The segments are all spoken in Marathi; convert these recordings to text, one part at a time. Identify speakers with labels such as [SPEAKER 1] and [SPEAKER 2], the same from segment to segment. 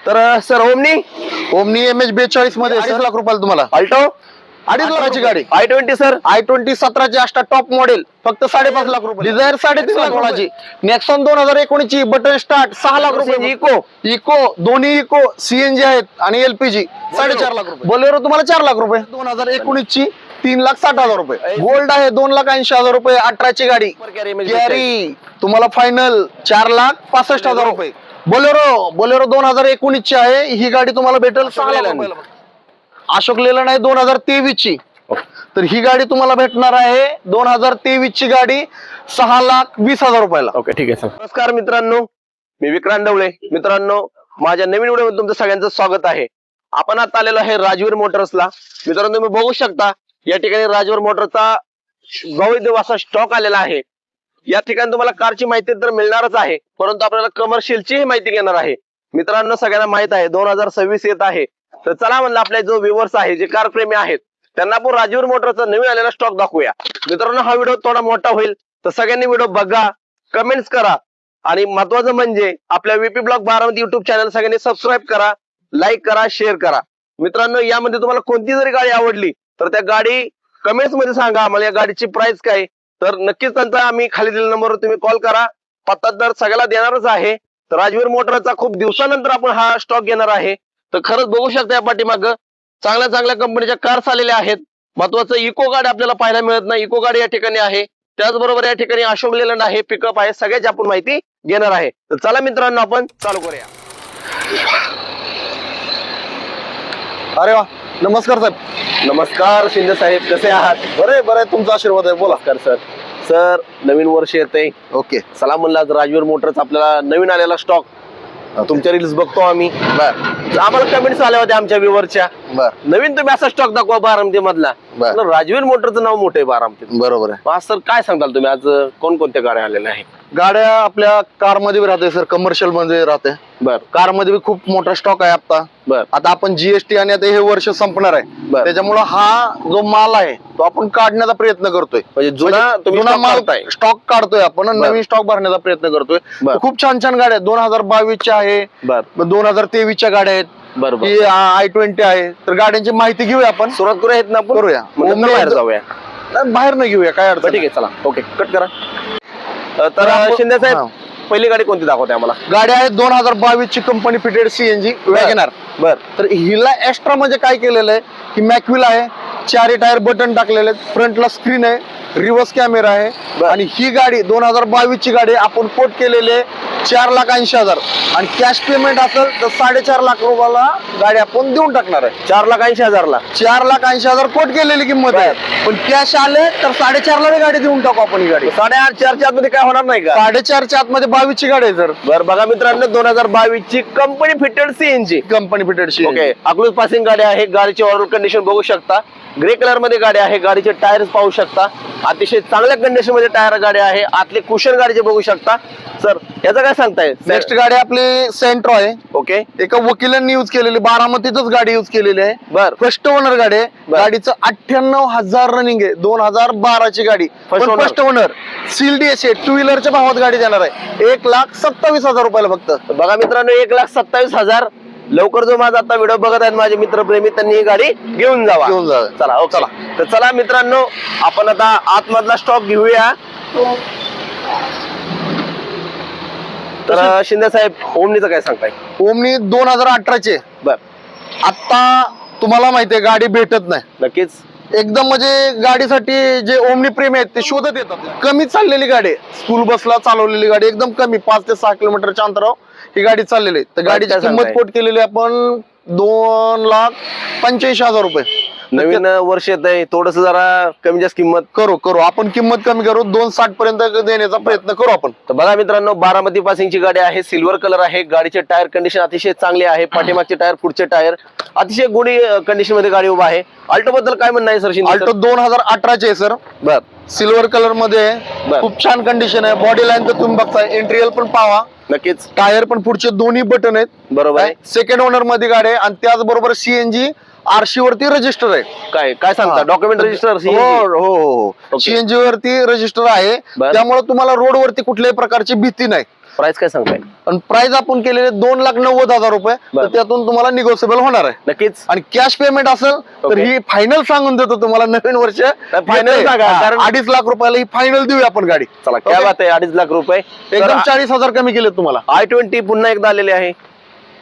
[SPEAKER 1] तर सर
[SPEAKER 2] ओमनी MH42 मध्ये 2.5 लाख रुपयाला तुम्हाला
[SPEAKER 1] अल्टो
[SPEAKER 2] 2.5 लाखाची गाडी
[SPEAKER 1] i20 सर
[SPEAKER 2] i20 17 ची टॉप मॉडेल फक्त 5.5 लाख रुपये. डिझायर 3.5 लाख रुपयाची. नेक्सॉन 2019 ची बटन स्टार्ट 6 लाख रुपये. इको दोन्ही इको CNG आहेत आणि LPG 4.5 लाख रुपये. बोलेरो तुम्हाला 4 लाख रुपये. 2019 ची 3,60,000 रुपये. गोल्ड आहे 2,80,000 रुपये. 18 ची गाडी गॅरी तुम्हाला फायनल 4,65,000 रुपये. बोलेरो 2019 ची आहे ही गाडी तुम्हाला भेटेल 6 लाख रुपयाला. अशोक लेलंड आहे 2023 ची. तर ही गाडी तुम्हाला भेटणार आहे 2023 ची गाडी 6,20,000 रुपयाला.
[SPEAKER 1] ओके ठीक आहे सर. नमस्कार मित्रांनो, मी विक्रांत ढवळे. मित्रांनो, माझ्या नवीन व्हिडिओमध्ये तुमचं सगळ्यांचं स्वागत आहे. आपण आता आलेलो आहे राजवीर मोटर्सला. मित्रांनो, तुम्ही बघू शकता या ठिकाणी राजवीर मोटरचा भव्य असा स्टॉक आलेला आहे. या ठिकाणी तुम्हाला कारची माहिती तर मिळणारच आहे, परंतु आपल्याला कमर्शियलची माहिती घेणार आहे. मित्रांनो, सगळ्यांना माहित आहे 2026 येत आहे. तर चला म्हणलं आपले जो व्ह्यूअर्स आहे, जे कार प्रेमी आहेत, त्यांना आपण राजवीर मोटरचा नवीन आलेला स्टॉक दाखवूया. मित्रांनो, हा व्हिडिओ थोडा मोठा होईल, तर सगळ्यांनी व्हिडिओ बघा, कमेंट्स करा आणि महत्वाचं म्हणजे आपल्या VP blog Baramati YouTube channel सगळ्यांनी सबस्क्राईब करा, लाईक करा, शेअर करा. मित्रांनो, यामध्ये तुम्हाला कोणती जरी गाडी आवडली तर त्या गाडी कमेंट्स मध्ये सांगा आम्हाला या गाडीची प्राइस काय. तर नक्कीच त्यांचा आम्ही खाली दिलेल्या नंबरवर तुम्ही कॉल करा. पत्ता तर सगळ्याला देणारच आहे. तर राजवीर मोटरचा खूप दिवसानंतर आपण हा स्टॉक घेणार आहे. तर खरंच बघू शकता या पाठीमागं चांगल्या चांगल्या कंपनीच्या कार्स आलेल्या आहेत. महत्वाचं इको गाडी आपल्याला पाहायला मिळत नाही, इको गाडी या ठिकाणी आहे. त्याचबरोबर या ठिकाणी अशोक लेलंड आहे, पिकअप आहे, सगळ्याची आपण माहिती घेणार आहे. तर चला मित्रांनो, आपण चालू करूया.
[SPEAKER 2] अरे वा, नमस्कार साहेब.
[SPEAKER 1] नमस्कार शिंदे साहेब, कसे आहात?
[SPEAKER 2] बरे तुमचा आशीर्वाद आहे. बोला.
[SPEAKER 1] नमस्कार सर. नवीन वर्ष येते.
[SPEAKER 2] ओके.
[SPEAKER 1] चला म्हणलं आज राजवीर मोटरचा आपल्याला नवीन आलेला स्टॉक, तुमच्या रील्स बघतो आम्ही. आम्हाला कमेंट्स आल्या होत्या आमच्या व्ह्यूअरच्या, नवीन तुम्ही असा स्टॉक दाखवा बारामती मधला. राजवीर मोटरचं नाव मोठं आहे बारामतीत.
[SPEAKER 2] बरोबर आहे.
[SPEAKER 1] सर काय सांगताल तुम्ही, आज कोणकोणत्या गाड्या आलेल्या आहेत?
[SPEAKER 2] गाड्या आपल्या कार मध्ये भी राहते सर, कमर्शियल मध्ये राहते. कार मध्ये भी खूप मोठा स्टॉक आहे आता. आता आपण GST आणि आता हे वर्ष संपणार आहे, त्याच्यामुळे हा जो माल आहे तो आपण काढण्याचा प्रयत्न करतोय. म्हणजे जुना माल स्टॉक काढतोय आपण, नवीन स्टॉक भरण्याचा प्रयत्न करतोय. खूप छान छान गाड्या 2022 च्या आहे, 2023 च्या गाड्या आहेत, i20 आहे. तर गाड्यांची माहिती घेऊया आपण.
[SPEAKER 1] सुरुवात करूया ना, करूया बाहेर जाऊया.
[SPEAKER 2] बाहेर न घेऊया, काय अडचण.
[SPEAKER 1] ठीक आहे, चला. ओके, कट करा. तर शिंदे साहेब, पहिली गाडी कोणती दाखवते आम्हाला?
[SPEAKER 2] गाडी आहे 2022 ची कंपनी फिटेड CNG वॅगनर. तर हिला एक्स्ट्रा म्हणजे काय केलेलं आहे की मॅक्विल आहे, 4 टायर बटन टाकलेले आहेत, फ्रंटला स्क्रीन आहे, रिव्हर्स कॅमेरा आहे. आणि ही गाडी 2022 ची गाडी आपण कोट केलेली आहे 4,80,000 आणि कॅश पेमेंट असेल तर 4.5 लाख रुपयाला गाडी आपण देऊन टाकणार आहे.
[SPEAKER 1] 4,80,000
[SPEAKER 2] 4,80,000 कोट केलेली किंमत आहे, पण कॅश आले तर 4.5 ला गाडी देऊन टाकू आपण. ही गाडी
[SPEAKER 1] 4.5च्या आतमध्ये काय होणार नाही का?
[SPEAKER 2] 4.5च्या आतमध्ये 22 ची गाडी आहे सर.
[SPEAKER 1] बरं, बघा मित्रांनो, 2022 ची company fitted CNG.
[SPEAKER 2] Company fitted CNG.
[SPEAKER 1] Okay, Akluj passing गाडी आहे. गाडीची ओव्हरऑल कंडिशन बघू शकता. ग्रे कलर मध्ये गाडी आहे. गाडीचे टायर्स पाहू शकता, अतिशय चांगल्या कंडिशन मध्ये टायर गाडी आहे. आतले कुशन गाडीचे बघू शकता. सर, याचं काय सांगताय?
[SPEAKER 2] नेक्स्ट गाडी आपली सेंट्रो आहे.
[SPEAKER 1] ओके,
[SPEAKER 2] एका वकिलांनी युज केलेली, बारामतीतच गाडी युज केलेली आहे. फर्स्ट ओनर गाडी आहे. गाडीचं 98,000 रनिंग आहे. 2012 ची गाडी, फर्स्ट ओनर. सील DSA 2 व्हीलरच्या भावात गाडी देणार आहे 1,27,000 रुपयाला फक्त.
[SPEAKER 1] बघा मित्रांनो, 1,27,000. लवकर जो माझा आता व्हिडिओ बघत आहेत माझे मित्रप्रेमी, त्यांनी ही गाडी घेऊन जावा. चला. ओके, चला. तर चला मित्रांनो, आपण आता आतमधला स्टॉक घेऊया. तर शिंदे साहेब, ओमनीचं काय सांगताय?
[SPEAKER 2] ओमनी 2018 चे. आता तुम्हाला माहितीये गाडी भेटत नाही.
[SPEAKER 1] नक्कीच.
[SPEAKER 2] एकदम म्हणजे गाडीसाठी जे ओमनी प्रेमी आहेत ते शोधत येतात. कमी चाललेली गाडी, स्कूल बसला चालवलेली गाडी, एकदम कमी 5 ते 6 किलोमीटरच्या अंतरावर ही गाडी चाललेली आहे. तर गाडीची किंमत कोट केलेली आपण 2,85,000 रुपये.
[SPEAKER 1] नवीन वर्ष येत आहे, थोडस जरा कमी जास्त किंमत
[SPEAKER 2] करू आपण. किंमत कमी करू, 2,60 पर्यंत देण्याचा प्रयत्न करू आपण.
[SPEAKER 1] तर बघा मित्रांनो, बारामती पासिंगची गाडी आहे. सिल्वर कलर आहे. गाडीचे टायर कंडिशन अतिशय चांगली आहे. पाठीमागचे टायर, पुढचे टायर अतिशय गुडी कंडिशन मध्ये गाडी उभा आहे. अल्टो बद्दल काय म्हणणं आहे सर?
[SPEAKER 2] अल्टो 2018 चे सर. सिल्वर कलर मध्ये खूप छान कंडिशन आहे. बॉडी लाईन तर तुम्ही बघताय, इंटिरियर पण पाहा.
[SPEAKER 1] नक्कीच.
[SPEAKER 2] टायर पण पुढचे दोन्ही बटन आहेत.
[SPEAKER 1] बरोबर आहे.
[SPEAKER 2] सेकंड ओनर मध्ये गाडी आहे आणि त्याचबरोबर CNG RC वरती रजिस्टर आहे.
[SPEAKER 1] काय सांगता? Document register?
[SPEAKER 2] हो. CNG वरती रजिस्टर आहे, त्यामुळे तुम्हाला रोड वरती कुठल्याही प्रकारची भीती नाही.
[SPEAKER 1] प्राइस काय सांगताय?
[SPEAKER 2] आणि प्राइस आपण केलेले 2,90,000 रुपये, तर
[SPEAKER 1] बरं.
[SPEAKER 2] त्यातून तुम्हाला निगोशिएबल होणार आहे.
[SPEAKER 1] नक्कीच
[SPEAKER 2] आणि कॅश पेमेंट असेल तर
[SPEAKER 1] Okay.
[SPEAKER 2] ही फायनल सांगून देतो तुम्हाला. नवीन वर्ष
[SPEAKER 1] final सांगा, कारण-
[SPEAKER 2] 2.5 लाख रुपयाला ही फायनल देऊया आपण गाडी.
[SPEAKER 1] चला काय
[SPEAKER 2] Okay.
[SPEAKER 1] बात आहे, 2.5 लाख रुपये
[SPEAKER 2] एकदम 40,000 कमी केले तुम्हाला.
[SPEAKER 1] i20 पुन्हा एकदा आलेले आहे.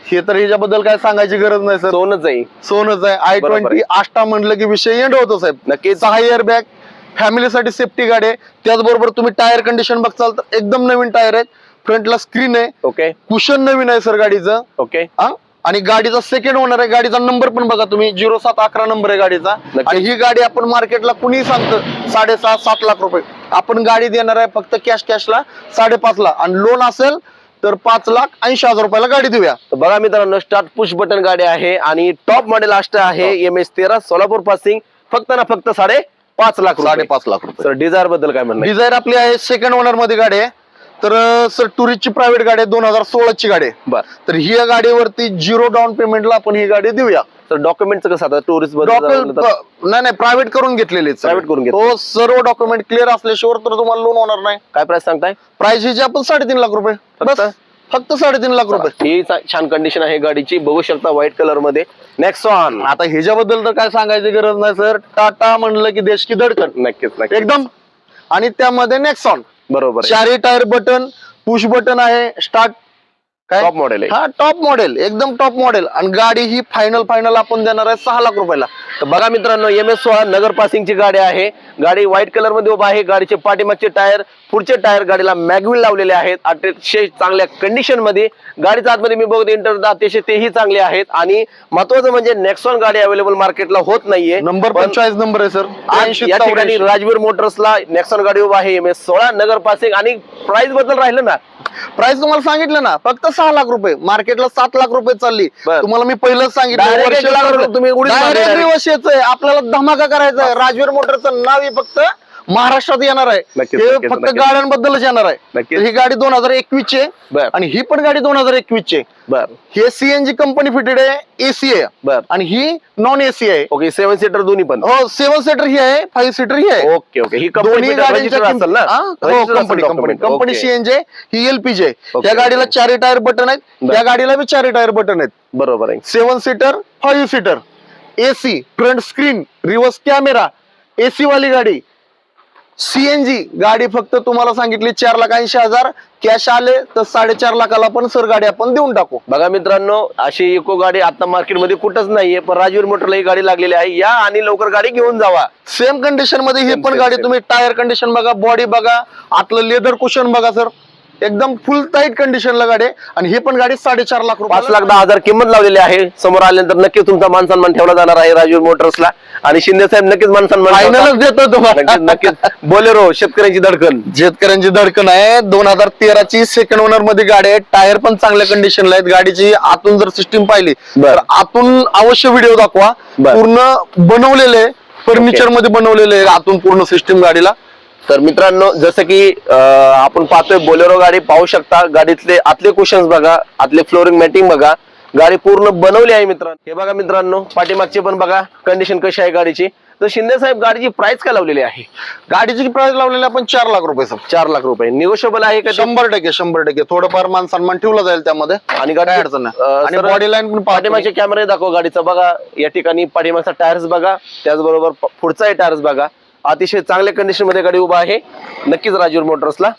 [SPEAKER 2] हे तर ह्याच्याबद्दल काय सांगायची गरज नाही सर.
[SPEAKER 1] सोनच आहे.
[SPEAKER 2] सोनच आहे.
[SPEAKER 1] बरोबर
[SPEAKER 2] i20 आष्टा म्हणलं की विषय एंड होतो साहेब.
[SPEAKER 1] नक्कीच
[SPEAKER 2] 6 इयर बॅग, फॅमिलीसाठी सेफ्टी गाडी आहे. त्याचबरोबर तुम्ही टायर कंडिशन बघचाल तर एकदम नवीन टायर आहेत. फ्रंटला स्क्रीन आहे,
[SPEAKER 1] ओके
[SPEAKER 2] कुशन नवीन आहे सर गाडीचं.
[SPEAKER 1] ओके
[SPEAKER 2] हा? आणि गाडीचा सेकंड ओनर आहे. गाडीचा नंबर पण बघा तुम्ही, 0711 नंबर आहे गाडीचा.
[SPEAKER 1] नक्की.
[SPEAKER 2] आणि ही गाडी आपण मार्केटला कुणी सांगतं 6.5-7 लाख रुपये, आपण गाडी देणार आहे फक्त कॅशला 5.5 लाख. आणि लोन असेल तर 5,80,000 रुपयाला गाडी देऊया.
[SPEAKER 1] तर बघा मित्रांनो, स्टार्ट पुश बटन गाडी आहे आणि टॉप मॉडेल आष्टा आहे. MS13 सोलापूर पासिंग, फक्त ना फक्त 5.5 लाख रुपये.
[SPEAKER 2] 5.5 लाख रुपये.
[SPEAKER 1] सर डिझायर बद्दल काय म्हणणं आहे?
[SPEAKER 2] डिझायर आपली आहे सेकंड ओनर मध्ये गाडी आहे. तर सर टुरिस्टची प्रायव्हेट गाडी आहे, 2016 ची गाडी आहे.
[SPEAKER 1] बर
[SPEAKER 2] तर ही गाडीवरती 0 डाऊन पेमेंटला आपण ही गाडी देऊया.
[SPEAKER 1] तर डॉक्युमेंटचं कसं आता टुरिस्ट
[SPEAKER 2] डॉक्युमेंट नाही प्रायव्हेट करून घेतलेले आहेत.
[SPEAKER 1] Private करून घेतले.
[SPEAKER 2] हो, सर्व डॉक्युमेंट क्लिअर असल्याशिवाय तर तुम्हाला लोन होणार नाही.
[SPEAKER 1] काय प्राइस सांगताय?
[SPEAKER 2] प्राइस हिची आपण 3.5 लाख रुपये,
[SPEAKER 1] फक्त?
[SPEAKER 2] बस फक्त 3.5 लाख रुपये.
[SPEAKER 1] ही छान कंडिशन आहे गाडीची, बघू शकता व्हाईट कलर मध्ये. नेक्सॉन
[SPEAKER 2] आता ह्याच्याबद्दल तर काय सांगायची गरज नाही सर. टाटा म्हणलं की देश की धडकन
[SPEAKER 1] नक्कीच नक्कीच
[SPEAKER 2] एकदम. आणि त्यामध्ये नेक्सॉन
[SPEAKER 1] बरोबर
[SPEAKER 2] 4 टायर बटन, पुश बटन आहे, स्टार्ट काय
[SPEAKER 1] टॉप मॉडेल आहे.
[SPEAKER 2] हा टॉप मॉडेल, एकदम टॉप मॉडेल. आणि गाडी ही फायनल आपण देणार आहे 6 लाख रुपयाला.
[SPEAKER 1] तर बघा मित्रांनो, MS16 नगर पासिंगची गाडी आहे. गाडी व्हाईट कलर मध्ये उभा आहे. गाडीचे पाठीमागचे टायर, पुढचे टायर गाडीला मॅगविल लावलेले आहेत, अतिशय चांगल्या कंडिशन मध्ये. गाडीच्या आतमध्ये मी बघतो इंटर अतिशय तेही चांगले आहेत. आणि महत्वाचं म्हणजे नेक्सॉन गाडी अवेलेबल मार्केटला होत नाहीये.
[SPEAKER 2] नंबर
[SPEAKER 1] पण
[SPEAKER 2] 45 नंबर आहे सर.
[SPEAKER 1] आज या ठिकाणी राजवीर मोटर्सला नेक्सॉन गाडी उभा आहे, MS16 नगर पासिंग. आणि प्राइस बद्दल राहिलं ना,
[SPEAKER 2] प्राइस तुम्हाला सांगितलं ना, फक्त 6 लाख रुपये. मार्केटला 7 लाख रुपये चालली.
[SPEAKER 1] बरं.
[SPEAKER 2] तुम्हाला मी पहिलंच
[SPEAKER 1] Direct 1 लाख रुपये तुम्ही उडीच मारले direct.
[SPEAKER 2] वर्षाचं आपल्याला धमाका करायचा आहे. राजवीर मोटरचं नाव हे फक्त महाराष्ट्रात येणार आहे.
[SPEAKER 1] नक्कीच,
[SPEAKER 2] हे
[SPEAKER 1] नक्कीच,
[SPEAKER 2] फक्त
[SPEAKER 1] नक्कीच.
[SPEAKER 2] गाड्यांबद्दलच येणार आहे.
[SPEAKER 1] नक्कीच.
[SPEAKER 2] तर ही गाडी 2021 ची आहे.
[SPEAKER 1] बर
[SPEAKER 2] आणि ही पण गाडी 2021 ची आहे.
[SPEAKER 1] बर
[SPEAKER 2] हे सीएनजी कंपनी फिटेड आहे, एसी आहे.
[SPEAKER 1] बर
[SPEAKER 2] आणि ही नॉन एसी आहे.
[SPEAKER 1] ओके 7 सीटर दोन्ही पण.
[SPEAKER 2] हो, 7 सीटर ही आहे, 5 सीटर ही आहे.
[SPEAKER 1] ओके ओके ही
[SPEAKER 2] दोन्ही गाड्यांच्या
[SPEAKER 1] असेल ना?
[SPEAKER 2] कंपनी सीएनजी आहे, ही एलपीजी आहे.
[SPEAKER 1] Okay,
[SPEAKER 2] या गाडीला
[SPEAKER 1] okay.
[SPEAKER 2] 4 टायर बटन आहेत,
[SPEAKER 1] बर.
[SPEAKER 2] या गाडीला बी 4 टायर बटन आहेत.
[SPEAKER 1] बरोबर आहे.
[SPEAKER 2] 7 seater, 5 seater, AC, front screen, reverse camera, AC वाली गाडी, सीएनजी गाडी. फक्त तुम्हाला सांगितली 4,80,000. कॅश आले तर 4.5 लाखाला पण सर गाडी आपण देऊन टाकू.
[SPEAKER 1] बघा मित्रांनो, अशी इको गाडी आता मार्केटमध्ये कुठंच नाहीये, पण राजवीर मोटरला ही गाडी लागलेली आहे. या आणि लवकर गाडी घेऊन जावा.
[SPEAKER 2] सेम कंडिशन मध्ये ही
[SPEAKER 1] Same,
[SPEAKER 2] पण
[SPEAKER 1] same,
[SPEAKER 2] गाडी.
[SPEAKER 1] same.
[SPEAKER 2] तुम्ही टायर कंडिशन बघा, बॉडी बघा, आतलं लेदर कुशन बघा सर, एकदम फुल टाईट कंडिशनला गाडी आहे. आणि ही पण गाडी 4.5 लाख रुपये,
[SPEAKER 1] 5,10,000 किंमत लावलेली आहे. समोर आल्यानंतर नक्कीच तुमचा मान सन्मान ठेवला जाणार आहे राजवीर मोटर्सला. आणि शिंदे साहेब नक्कीच मान सन्मान ठेवतात.
[SPEAKER 2] फायनलच देतो तुम्हाला.
[SPEAKER 1] नक्कीच नक्कीच. बोलेरो शेतकऱ्यांची धडकन.
[SPEAKER 2] शेतकऱ्यांची धडकन आहे. 2013 ची सेकंड ओनर मध्ये गाडी आहे. टायर पण चांगल्या कंडिशनला आहेत. गाडीची आतून जर सिस्टीम पाहिली
[SPEAKER 1] बर.
[SPEAKER 2] तर आतून अवश्य व्हिडिओ दाखवा.
[SPEAKER 1] बर.
[SPEAKER 2] पूर्ण बनवलेले फर्निचर मध्ये बनवलेले आहे आतून पूर्ण सिस्टीम गाडीला.
[SPEAKER 1] तर मित्रांनो, जसं की आपण पाहतोय बोलेरो गाडी पाहू शकता. गाडीतले आतले कुशन्स बघा, आतले फ्लोरिंग मॅटिंग बघा. गाडी पूर्ण बनवली आहे मित्रांनो. हे बघा मित्रांनो, पाठीमागचे पण बघा कंडिशन कशी आहे गाडीची. तर शिंदे साहेब गाडीची प्राइस काय लावलेली आहे?
[SPEAKER 2] गाडीची प्राइस लावलेली आपण 4 लाख रुपये सर.
[SPEAKER 1] 4 लाख रुपये. निगोशिएबल आहे का ते?
[SPEAKER 2] 100% थोडंफार मान सन्मान ठेवला जाईल त्यामध्ये.
[SPEAKER 1] आणि गाडी
[SPEAKER 2] काय अडचण नाही. आणि बॉडी लाईन पण
[SPEAKER 1] पाठीमागचे कॅमेरे दाखव गाडीचा बघा. या ठिकाणी पाठीमागचा टायर्स बघा, त्याचबरोबर पुढचाही टायर्स बघा. अतिशय चांगल्या कंडिशन मध्ये गाडी उभा आहे. नक्कीच राजवीर मोटर्सला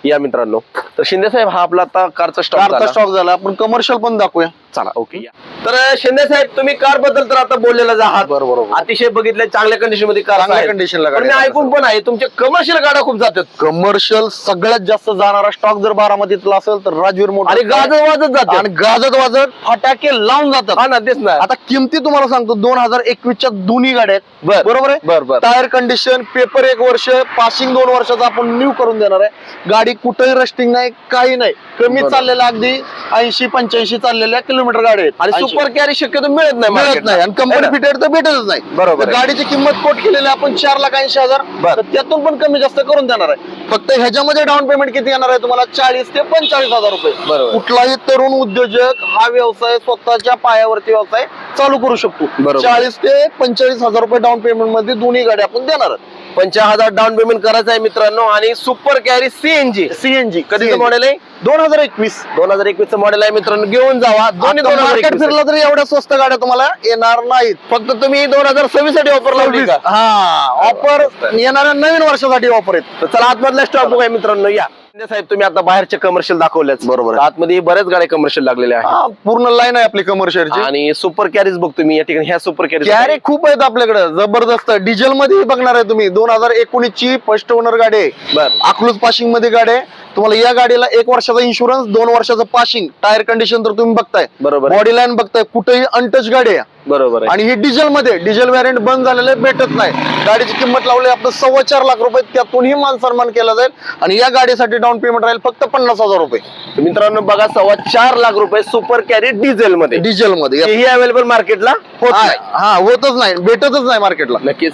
[SPEAKER 1] या मित्रांनो. तर शिंदे साहेब हा आपला आता कारचा
[SPEAKER 2] स्टॉक झाला. आपण कमर्शियल पण दाखवूया.
[SPEAKER 1] चला ओके. तर शिंदे साहेब, तुम्ही कार बद्दल तर आता बोललेला आहात.
[SPEAKER 2] बरोबर.
[SPEAKER 1] अतिशय बघितलं चांगल्या कंडिशन मध्ये कार
[SPEAKER 2] चांगल्या कंडिशनला
[SPEAKER 1] पण मी ऐकून पण आहे तुमचे कमर्शियल गाड्या खूप जातात.
[SPEAKER 2] कमर्शियल सगळ्यात जास्त जाणारा स्टॉक जर बारामतीतला असेल तर राजवीर मोटर.
[SPEAKER 1] आणि गाजत वाजत जातात.
[SPEAKER 2] आणि गाजत वाजत फटाके लावून जातात.
[SPEAKER 1] हा ना, तेच ना.
[SPEAKER 2] आता किमती तुम्हाला सांगतो, 2021 च्या दोन्ही गाड्या आहेत.
[SPEAKER 1] बर.
[SPEAKER 2] बरोबर आहे.
[SPEAKER 1] बर बर.
[SPEAKER 2] टायर कंडिशन, पेपर 1 वर्ष, पासिंग 2 वर्षाचा आपण न्यू करून देणार आहे. गाडी कुठेही रस्टिंग नाही, काही नाही. कमी
[SPEAKER 1] बरोबर.
[SPEAKER 2] चाललेल्या अगदी 80-85 चाललेल्या किलोमीटर गाडी आहेत.
[SPEAKER 1] आणि सुपर कॅरी शक्यतो मिळत नाही
[SPEAKER 2] मिळत
[SPEAKER 1] market ला.
[SPEAKER 2] नाही. आणि कंपनी
[SPEAKER 1] है ना?
[SPEAKER 2] फिटेड तर भेटतच नाही.
[SPEAKER 1] बरोबर
[SPEAKER 2] तर
[SPEAKER 1] आहे.
[SPEAKER 2] गाडीची किंमत कोट केलेली आहे आपण 4,80,000.
[SPEAKER 1] बर.
[SPEAKER 2] तर त्यातून पण कमी जास्त करून देणार आहे. फक्त ह्याच्यामध्ये डाऊन पेमेंट किती येणार आहे तुम्हाला? 40,000 ते 45,000 रुपये.
[SPEAKER 1] बरोबर.
[SPEAKER 2] कुठलाही तरुण उद्योजक हा व्यवसाय स्वतःच्या पायावरती व्यवसाय चालू करू शकतो.
[SPEAKER 1] बरोबर.
[SPEAKER 2] 40,000 ते 45,000 रुपये डाऊन पेमेंट मध्ये दोन्ही गाड्या आपण देणार आहोत.
[SPEAKER 1] 50,000 डाऊन पेमेंट करायचं आहे मित्रांनो आणि सुपर कॅरी सीएनजी
[SPEAKER 2] सीएनजी
[SPEAKER 1] कधीचं मॉडेल आहे
[SPEAKER 2] 2021.
[SPEAKER 1] 2021 मॉडेल आहे मित्रांनो, घेऊन जावा. दोन्ही
[SPEAKER 2] मार्केट
[SPEAKER 1] 2021
[SPEAKER 2] फिरला तरी एवढ्या स्वस्त गाड्या तुम्हाला येणार नाहीत.
[SPEAKER 1] फक्त तुम्ही 2026 साठी ऑफर लावली का?
[SPEAKER 2] हा ऑफर येणाऱ्या नवीन वर्षासाठी ऑफर आहेत.
[SPEAKER 1] तर चला आतमधला स्टॉक बघूया मित्रांनो. या शिंदे साहेब, तुम्ही आता बाहेरचे कमर्शियल दाखवल्याच,
[SPEAKER 2] बरोबर आहे.
[SPEAKER 1] आतमध्ये बऱ्याच गाड्या कमर्शियल लागलेल्या आहेत
[SPEAKER 2] हा, पूर्ण लाईन आहे आपली कमर्शियलची.
[SPEAKER 1] आणि सुपर कॅरीज बघतो मी या ठिकाणी. ह्या सुपर कॅरीज
[SPEAKER 2] कॅरे खूप आहेत आपल्याकडे, जबरदस्त. डिझेल मध्ये बघणार आहे तुम्ही 2019 ची फर्स्ट ओनर गाडी आहे.
[SPEAKER 1] बर,
[SPEAKER 2] अकलूज पासिंग मध्ये गाडी आहे. तुम्हाला या गाडीला 1 वर्षाचा इन्शुरन्स, 2 वर्षाचं पासिंग, टायर कंडिशन तर तुम्ही बघताय,
[SPEAKER 1] बरोबर आहे.
[SPEAKER 2] बॉडी लाईन बघताय, कुठेही अनटच गाडी आहे.
[SPEAKER 1] बरोबर आहे.
[SPEAKER 2] आणि ही डिझेल मध्ये, डिझेल व्हॅरियंट बंद झालेले भेटत नाही. गाडीची किंमत लावली आपण 4.25 लाख रुपये, त्यातूनही मान सन्मान केला जाईल. आणि या गाडीसाठी डाऊन पेमेंट राहील फक्त 50,000 रुपये.
[SPEAKER 1] तर मित्रांनो बघा, 4.25 लाख रुपये सुपर कॅरी डिझेल मध्ये,
[SPEAKER 2] डिझेल मध्ये
[SPEAKER 1] हेही अवेलेबल मार्केटला होत नाही.
[SPEAKER 2] हा होतच नाही, भेटतच नाही मार्केटला.
[SPEAKER 1] नक्कीच.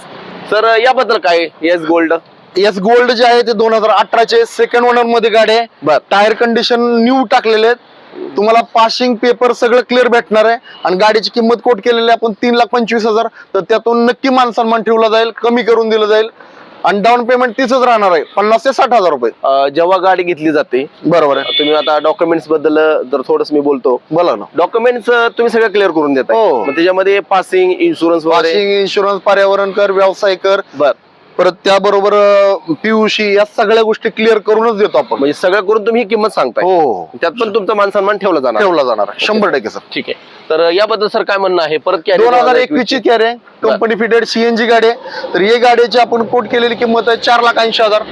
[SPEAKER 1] तर याबद्दल काय येस गोल्ड?
[SPEAKER 2] एस गोल्ड जे आहे ते 2018 चे सेकंड ओनर मध्ये गाडी आहे.
[SPEAKER 1] बर,
[SPEAKER 2] टायर कंडिशन न्यू टाकलेले आहेत. तुम्हाला पासिंग पेपर सगळं क्लिअर भेटणार आहे. आणि गाडीची किंमत कोट केलेली आहे आपण 3,25,000. तर त्यातून नक्की मान सन्मान ठेवला जाईल, कमी करून दिलं जाईल. आणि डाऊन पेमेंट तीचच राहणार आहे, 50,000 ते 60,000 रुपये.
[SPEAKER 1] जेव्हा गाडी घेतली जाते,
[SPEAKER 2] बरोबर आहे.
[SPEAKER 1] तुम्ही आता डॉक्युमेंट्स बद्दल जर थोडस मी बोलतो,
[SPEAKER 2] बोला ना.
[SPEAKER 1] डॉक्युमेंट्स तुम्ही सगळं क्लिअर करून देता.
[SPEAKER 2] हो.
[SPEAKER 1] मग त्याच्यामध्ये पासिंग, इन्शुरन्स वगैरे.
[SPEAKER 2] पासिंग, इन्शुरन्स, पर्यावरण कर, व्यवसाय कर,
[SPEAKER 1] बर,
[SPEAKER 2] परत त्याबरोबर पीयूसी, या सगळ्या गोष्टी क्लिअर करूनच देतो आपण.
[SPEAKER 1] म्हणजे सगळं करून तुम्ही ही किंमत सांगताय.
[SPEAKER 2] हो,
[SPEAKER 1] त्यात पण तुमचा मान सन्मान ठेवला जाणार.
[SPEAKER 2] ठेवला जाणार आहे 100% सर.
[SPEAKER 1] ठीक आहे. तर याबद्दल सर काय म्हणणं आहे? परत
[SPEAKER 2] 2021 ची कॅरी आहे, कंपनी फिटेड सीएनजी गाडी आहे. तर ही गाडीची आपण कोट केलेली किंमत आहे 4,80,000.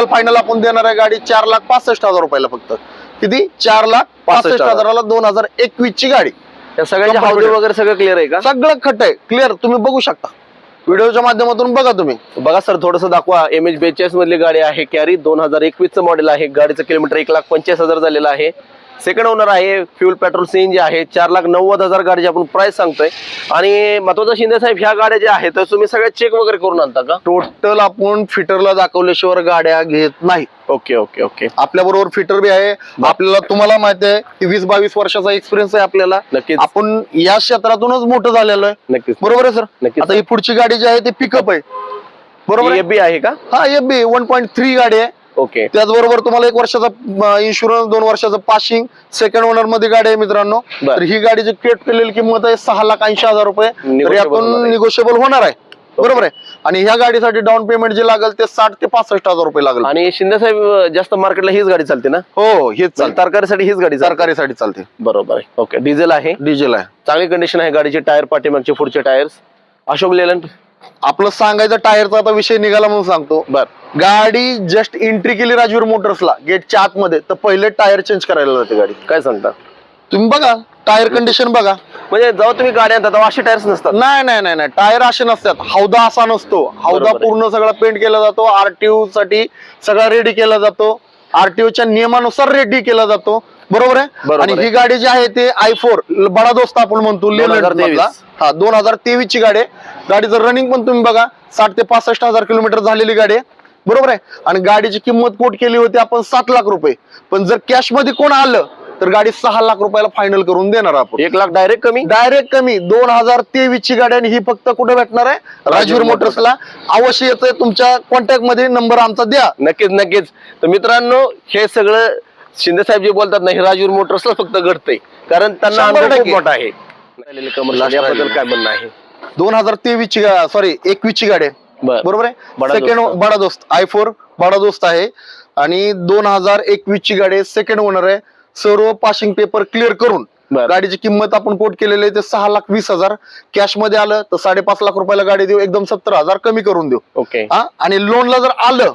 [SPEAKER 2] फायनल आपण देणार आहे गाडी 4,65,000 रुपयाला. फक्त किती? 4,65,000ला 2021 ची गाडी.
[SPEAKER 1] या सगळ्यांचे हाऊस वगैरे सगळं क्लिअर आहे का?
[SPEAKER 2] सगळं खट आहे, क्लिअर. तुम्ही बघू शकता व्हिडिओच्या माध्यमातून, बघा तुम्ही.
[SPEAKER 1] बघा सर, थोडस दाखवा. MH42 मधली गाडी आहे कॅरी, 2021 मॉडेल आहे. गाडीचं किलोमीटर 1,25,000 झालेलं आहे. सेकंड ओनर आहे, फ्युल पेट्रोल सीएनजी आहे. 4,90,000 गाडीची आपण प्राइस सांगतोय. आणि महत्वाचं शिंदे साहेब, ह्या गाड्या ज्या आहेत तर तुम्ही सगळ्या चेक वगैरे करून आणता का?
[SPEAKER 2] टोटल आपण फिटरला दाखवल्याशिवाय गाड्या घेत नाही.
[SPEAKER 1] Okay okay okay.
[SPEAKER 2] आपल्या बरोबर फिटर बी आहे. आपल्याला, तुम्हाला माहिती आहे की 20-22 वर्षाचा एक्सपिरियन्स आहे आपल्याला.
[SPEAKER 1] नक्कीच.
[SPEAKER 2] आपण या क्षेत्रातूनच मोठं झालेलं आहे.
[SPEAKER 1] नक्कीच.
[SPEAKER 2] बरोबर आहे सर.
[SPEAKER 1] नक्कीच.
[SPEAKER 2] आता ही पुढची गाडी जी आहे ती पिकअप आहे. बरोबर आहे?
[SPEAKER 1] FB आहे का?
[SPEAKER 2] हा, FB 1.3 गाडी आहे.
[SPEAKER 1] ओके.
[SPEAKER 2] त्याचबरोबर तुम्हाला 1 वर्षाचा इन्शुरन्स, 2 वर्षाचं पासिंग, सेकंड ओनर मध्ये गाडी आहे मित्रांनो.
[SPEAKER 1] बर.
[SPEAKER 2] तर ही गाडीची क्रेट केलेली किंमत आहे 6,80,000 रुपये. तर
[SPEAKER 1] Negotiable
[SPEAKER 2] यातून
[SPEAKER 1] होणार आहे.
[SPEAKER 2] निगोशिएबल होणार आहे. बरोबर आहे. आणि ह्या गाडीसाठी डाऊन पेमेंट जे लागेल ते 60,000 ते 65,000 रुपये लागेल.
[SPEAKER 1] आणि शिंदे साहेब, जास्त मार्केटला हीच गाडी चालते ना?
[SPEAKER 2] हो, हेच चालतं.
[SPEAKER 1] तरकारीसाठी हीच गाडी चालते.
[SPEAKER 2] सरकारीसाठी चालते.
[SPEAKER 1] बरोबर आहे. ओके. डिझेल आहे,
[SPEAKER 2] डिझेल आहे.
[SPEAKER 1] चांगली कंडिशन आहे गाडीची. टायर पाठीमागचे, पुढचे टायर्स. अशोक लेलंड.
[SPEAKER 2] आपलं सांगायचं टायरचा आता विषय निघाला म्हणून सांगतो.
[SPEAKER 1] बर.
[SPEAKER 2] गाडी जस्ट एंट्री केली राजवीर मोटर्सला गेटच्या आतमध्ये, तर पहिले टायर चेंज करायला जाते गाडी.
[SPEAKER 1] काय सांगता?
[SPEAKER 2] तुम्ही बघा टायर कंडिशन बघा.
[SPEAKER 1] म्हणजे जेव्हा तुम्ही गाडी आणता तेव्हा असे टायर्स नसतात?
[SPEAKER 2] नाही नाही नाही नाही, टायर असे नसतात. हौदा असा नसतो. हौदा
[SPEAKER 1] बरोबर आहे.
[SPEAKER 2] पूर्ण सगळा पेंट केला जातो. आरटीओ साठी सगळा रेडी केला जातो. आरटीओच्या नियमानुसार रेडी केला जातो. बरोबर आहे.
[SPEAKER 1] बरोबर
[SPEAKER 2] आणि
[SPEAKER 1] आहे.
[SPEAKER 2] ही गाडी जी आहे ते i4 बडा दोस्त आपण म्हणतो,
[SPEAKER 1] 2023.
[SPEAKER 2] हा 2023 ची गाडी आहे. गाडीचं रनिंग पण तुम्ही बघा, 60,000 ते 65,000 किलोमीटर झालेली गाडी आहे. बरोबर आहे. आणि गाडीची किंमत कोट केली होती आपण 7 लाख रुपये. पण जर कॅश मध्ये कोण आलं तर गाडी 6 लाख रुपयाला फायनल करून देणार आपण.
[SPEAKER 1] 1 लाख डायरेक्ट कमी?
[SPEAKER 2] डायरेक्ट कमी. 2023 ची गाडी, आणि ही फक्त कुठे भेटणार आहे? राजवीर मोटर्सला. अवश्य येतंय, तुमच्या कॉन्टॅक्ट मध्ये नंबर आमचा द्या.
[SPEAKER 1] नक्कीच नक्कीच. तर मित्रांनो, हे सगळं शिंदे साहेब जे बोलतात ना, हे राजवीर मोटर्सला फक्त घडतंय, कारण त्यांना
[SPEAKER 2] 100%
[SPEAKER 1] अनुभव खूप मोठा आहे. याबद्दल काय म्हणणं आहे?
[SPEAKER 2] 2023 ची, सॉरी 21 ची गाडी आहे.
[SPEAKER 1] बर.
[SPEAKER 2] बरोबर आहे.
[SPEAKER 1] बडा
[SPEAKER 2] सेकंड
[SPEAKER 1] दोस्त.
[SPEAKER 2] बडा दोस्त i4 बडा दोस्त आहे. आणि 2021 ची गाडी आहे. सेकंड ओनर आहे. सर्व पासिंग पेपर क्लिअर करून
[SPEAKER 1] बर.
[SPEAKER 2] गाडीची किंमत आपण कोट केलेली आहे ते 6,20,000. कॅश मध्ये आलं तर 5.5 लाख रुपयाला गाडी देऊ, एकदम 70,000 कमी करून देऊ.
[SPEAKER 1] ओके.
[SPEAKER 2] हा. आणि लोनला जर आलं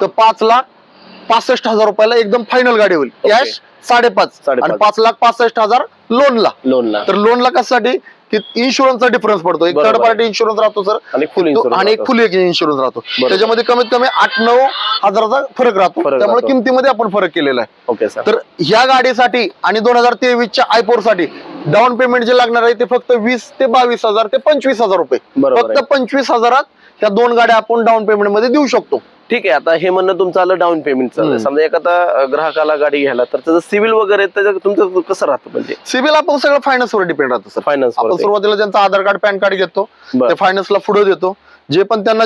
[SPEAKER 2] तर 5,65,000 रुपयाला एकदम फायनल गाडी होईल.
[SPEAKER 1] ओके.
[SPEAKER 2] कॅश 5.5 आणि 5,65,000 लोनला.
[SPEAKER 1] लोनला.
[SPEAKER 2] तर लोनला कशासाठी की इन्शुरन्सचा डिफरन्स पडतो. एक
[SPEAKER 1] बरोबर
[SPEAKER 2] थर्ड
[SPEAKER 1] आहे.
[SPEAKER 2] पार्टी इन्शुरन्स राहतो सर,
[SPEAKER 1] आणि फुल इन्शुरन्स
[SPEAKER 2] आणि एक फुल इन्शुरन्स राहतो.
[SPEAKER 1] बरोबर.
[SPEAKER 2] त्याच्यामध्ये कमीत कमी 8-9 हजाराचा फरक राहतो.
[SPEAKER 1] फरक
[SPEAKER 2] त्यामुळे
[SPEAKER 1] राहतो.
[SPEAKER 2] किमतीमध्ये आपण फरक केलेला आहे.
[SPEAKER 1] Okay sir.
[SPEAKER 2] तर ह्या गाडीसाठी आणि 2023 च्या i4 साठी डाऊन पेमेंट जे लागणार आहे ते फक्त 20,000 ते 22,000 ते 25,000 रुपये.
[SPEAKER 1] बरोबर
[SPEAKER 2] फक्त 25,000 ह्या 2 गाड्या आपण डाऊन पेमेंट मध्ये देऊ शकतो.
[SPEAKER 1] ठीक आहे. आता हे म्हणणं तुमचं आलं डाऊन पेमेंटचं. समजा एखादा ग्राहकाला गाडी घ्यायला, तर त्याचं सिव्हिल वगैरे त्याचं तुमचं कसं राहतं? म्हणजे
[SPEAKER 2] सिबिल आपण सगळं फायनान्सवर डिपेंड राहतो सर.
[SPEAKER 1] फायनान्स
[SPEAKER 2] आपण सुरुवातीला त्यांचं आधार कार्ड, पॅन कार्ड घेतो,
[SPEAKER 1] बरं.
[SPEAKER 2] ते फायनान्सला पुढे देतो. जे पण त्यांना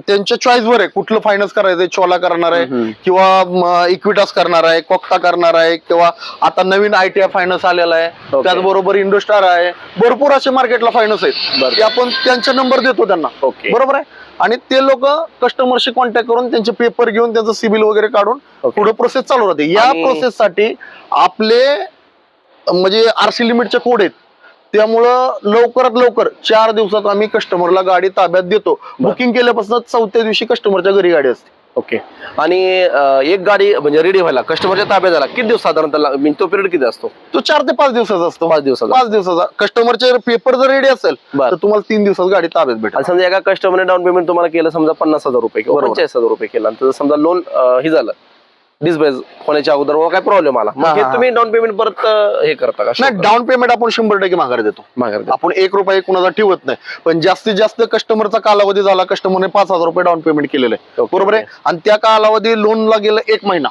[SPEAKER 2] त्यांच्या चॉईस वर आहे कुठलं फायनान्स करायचंय, चोला करणार आहे किंवा इक्विटास करणार आहे, कोक्ता करणार आहे, किंवा आता नवीन ITI फायनान्स आलेला आहे, त्याचबरोबर इंडोस्टार आहे, भरपूर असे मार्केटला फायनान्स आहेत की आपण त्यांचा नंबर देतो त्यांना. बरोबर आहे. आणि ते लोक कस्टमरशी कॉन्टॅक्ट करून त्यांचे पेपर घेऊन त्यांचं सिबिल वगैरे काढून पुढे प्रोसेस चालू राहते. या प्रोसेससाठी आपले म्हणजे RC लिमिटचे कोड आहेत, त्यामुळं लवकरात लवकर 4 दिवसात आम्ही कस्टमरला गाडी ताब्यात देतो. बुकिंग केल्यापासून 4थ्या दिवशी कस्टमरच्या घरी गाडी असते.
[SPEAKER 1] ओके. आणि एक गाडी म्हणजे रेडी व्हायला कस्टमरच्या ताब्यात झाला किती दिवस साधारणतः तो पिरियड किती असतो?
[SPEAKER 2] तो 4 ते 5 दिवसाचा असतो.
[SPEAKER 1] 5 दिवसाचा.
[SPEAKER 2] 5 दिवसाचा. कस्टमरचे पेपर जर रेडी असेल तर तुम्हाला 3 दिवसात गाडी ताब्यात भेटेल.
[SPEAKER 1] समजा एका कस्टमरने डाऊन पेमेंट तुम्हाला केलं समजा 50,000 रुपये किंवा 45,000 रुपये केला, तर समजा लोन हे झालं डिस्बेज होण्याच्या अगोदर काय प्रॉब्लेम आला, मग हे तुम्ही डाऊन पेमेंट परत हे करता का?
[SPEAKER 2] नाही, डाऊन पेमेंट आपण 100% माघार देतो. आपण 1 रुपया कुणाचा ठेवत नाही. पण जास्तीत जास्त कस्टमरचा कालावधी झाला, कस्टमरने 5,000 रुपये डाऊन पेमेंट केलेलं आहे, बरोबर आहे, आणि त्या कालावधी लोनला गेलं 1 महिना.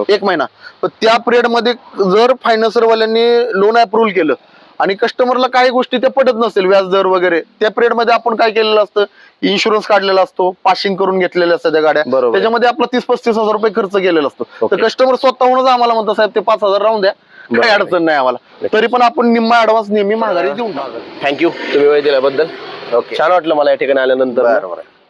[SPEAKER 2] 1 महिना. पण त्या पिरियड मध्ये जर फायनान्सरवाल्यांनी लोन अप्रुव्हल केलं आणि कस्टमरला काही गोष्टी त्या पटत नसेल, व्याजदर वगैरे, त्या पिरियड मध्ये आपण काय केलेलं असतं, इन्शुरन्स काढलेला असतो, पासिंग करून घेतलेल्या असतात त्या गाड्या, त्याच्यामध्ये आपला 30-35 हजार रुपये खर्च केलेला असतो. तर कस्टमर स्वतःहूनच आम्हाला म्हणतो, साहेब ते 5,000 राहून द्या, काही अडचण नाही आम्हाला, तरी पण आपण निम्मा ऍडव्हान्स नेहमी माघारी देऊन टाकतो.
[SPEAKER 1] थँक्यू तुम्ही वेळ दिल्याबद्दल. छान वाटलं मला या ठिकाणी आल्यानंतर.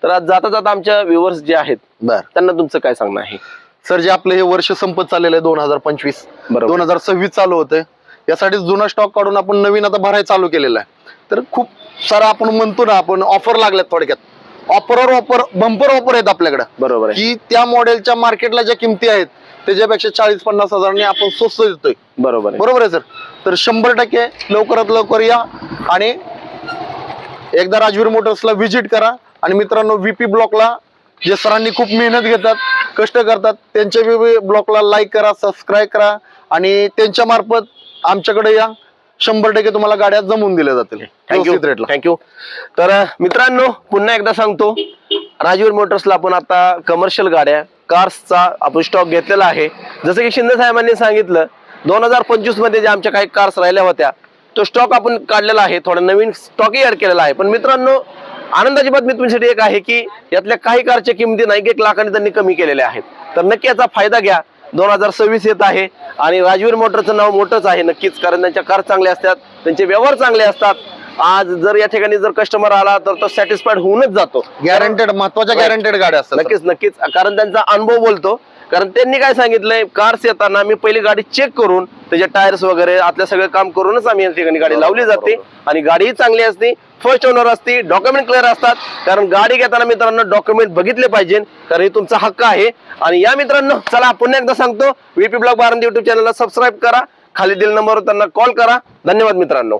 [SPEAKER 1] तर आज जाता जाता आमच्या व्ह्युअर्स जे आहेत त्यांना तुमचं काय सांगणं आहे?
[SPEAKER 2] सर, जे आपलं हे वर्ष संपत चाललेलं आहे 2025, 2026 चालू होतंय, यासाठी जुना स्टॉक काढून आपण नवीन आता भरायला चालू केलेला आहे. तर खूप सारा आपण म्हणतो ना, आपण ऑफर लागल्यात, थोडक्यात ऑफरवर ऑफर, बंपर ऑफर आहेत आपल्याकडे.
[SPEAKER 1] बरोबर आहे.
[SPEAKER 2] की त्या मॉडेलच्या मार्केटला ज्या किमती आहेत त्याच्यापेक्षा 40-50 हजारांनी आपण स्वस्त देतोय.
[SPEAKER 1] बरोबर
[SPEAKER 2] आहे सर. तर 100% लवकरात लवकर या आणि एकदा राजवीर मोटर्सला व्हिजिट करा. आणि मित्रांनो, VP ब्लॉकला जे सरांनी खूप मेहनत घेतात, कष्ट करतात, त्यांच्या ब्लॉकला लाईक करा, सबस्क्राईब करा आणि त्यांच्या मार्फत आमच्याकडे या. 100% तुम्हाला गाड्या जमवून दिल्या जातील.
[SPEAKER 1] थँक्यू. तर मित्रांनो, पुन्हा एकदा सांगतो, राजवीर मोटर्सला आपण आता कमर्शियल गाड्या, कार्सचा आपण स्टॉक घेतलेला आहे. जसं की शिंदे साहेबांनी सांगितलं, 2025 मध्ये जे आमच्या काही कार्स राहिल्या होत्या तो स्टॉक आपण काढलेला आहे, थोडा नवीन स्टॉकही ऍड केलेला आहे. पण मित्रांनो, आनंदाची बातमी तुमच्यासाठी एक आहे की यातल्या काही कारच्या किमती 1 लाखांनी त्यांनी कमी केलेल्या आहेत. तर नक्की याचा फायदा घ्या. 2026 येत आहे आणि राजवीर मोटरचं नाव मोठंच आहे नक्कीच, कारण त्यांच्या कार चांगल्या असतात, त्यांचे व्यवहार चांगले असतात. आज जर या ठिकाणी जर कस्टमर आला तर तो सॅटिस्फाईड होऊनच जातो.
[SPEAKER 2] गॅरंटेड, महत्वाच्या गॅरंटेड गाड्या असतात.
[SPEAKER 1] नक्कीच, कारण त्यांचा अनुभव बोलतो. कारण त्यांनी काय सांगितलंय, कार्स येताना मी पहिली गाडी चेक करून त्याचे टायर्स वगैरे आतलं सगळं काम करूनच आम्ही या ठिकाणी गाडी लावली जाते. आणि गाडीही चांगली असते, फर्स्ट ओनर असते, डॉक्युमेंट क्लिअर असतात. कारण गाडी घेताना मित्रांनो डॉक्युमेंट बघितले पाहिजे, कारण हे तुमचा हक्क आहे. आणि या मित्रांनो, चला पुन्हा एकदा सांगतो, VP ब्लॉग बारामती YouTube चॅनलला सबस्क्राईब करा, खाली दिलेल्या नंबरवर त्यांना कॉल करा. धन्यवाद मित्रांनो.